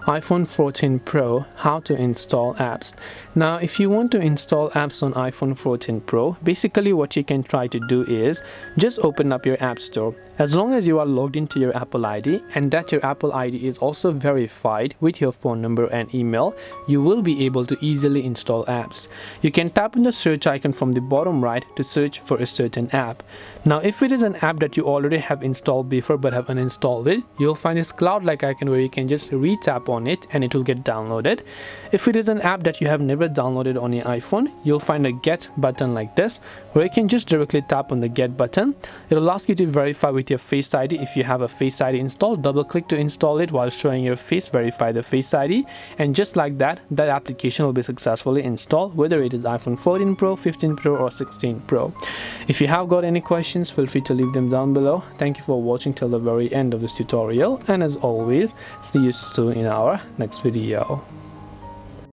iPhone 14 Pro, how to install apps. Now if you want to install apps on iPhone 14 Pro, basically what you can try to do is just open up your App Store. As long as you are logged into your Apple ID and that your Apple ID is also verified with your phone number and email, you will be able to easily install apps. You can tap on the search icon from the bottom right to search for a certain app. Now if it is an app that you already have installed before but have uninstalled it, you'll find this cloud-like icon where you can just re-tap on it and it will get downloaded. If it is an app that you have never downloaded on your iPhone, you'll find a get button like this where you can just directly tap on the get button. It'll ask you to verify with your Face ID. If you have a Face ID installed, double click to install it while showing your face, verify the Face ID, and just like that, that application will be successfully installed, whether it is iPhone 14 Pro, 15 Pro or 16 Pro. If you have got any questions, feel free to leave them down below. Thank you for watching till the very end of this tutorial, and as always, see you soon in our next video.